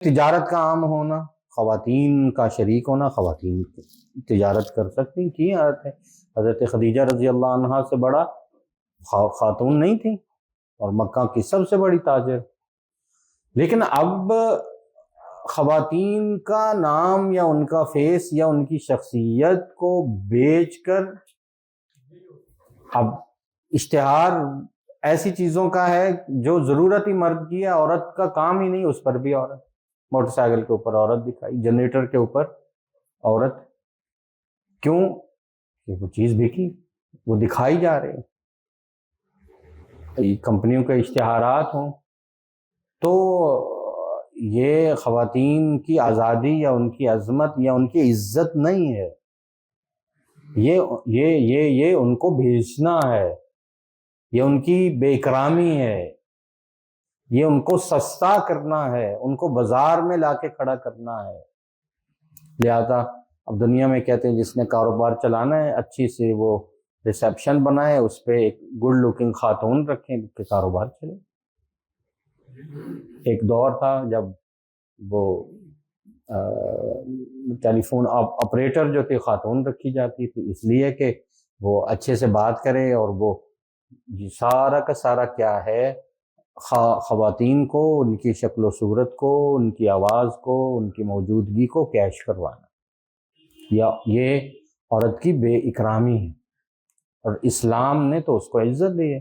تجارت کا عام ہونا، خواتین کا شریک ہونا، خواتین تجارت کر سکتی کی عادت ہے۔ حضرت خدیجہ رضی اللہ عنہا سے بڑا خاتون نہیں تھیں اور مکہ کی سب سے بڑی تاجر۔ لیکن اب خواتین کا نام یا ان کا فیس یا ان کی شخصیت کو بیچ کر اب اشتہار ایسی چیزوں کا ہے جو ضرورت ہی مرد کی ہے، عورت کا کام ہی نہیں، اس پر بھی عورت، موٹر سائیکل کے اوپر عورت دکھائی، جنریٹر کے اوپر عورت، کیوں کہ وہ چیز بکی، وہ دکھائی جا رہی ہے۔ کمپنیوں کے اشتہارات ہوں تو یہ خواتین کی آزادی یا ان کی عظمت یا ان کی عزت نہیں ہے، یہ ان کو بھیجنا ہے، یہ ان کی بے اکرامی ہے، یہ ان کو سستا کرنا ہے، ان کو بازار میں لا کے کھڑا کرنا ہے۔ لہذا اب دنیا میں کہتے ہیں جس نے کاروبار چلانا ہے اچھی سے وہ ریسیپشن بنائے، اس پہ ایک گڈ لکنگ خاتون رکھیں کہ کاروبار چلے۔ ایک دور تھا جب وہ ٹیلی فون آپریٹر جو تھی خاتون رکھی جاتی تھی، اس لیے کہ وہ اچھے سے بات کرے، اور وہ سارا کا سارا کیا ہے، خواتین کو ان کی شکل و صورت کو، ان کی آواز کو، ان کی موجودگی کو کیش کروانا، یا یہ عورت کی بے اکرامی ہے، اور اسلام نے تو اس کو عزت دی ہے۔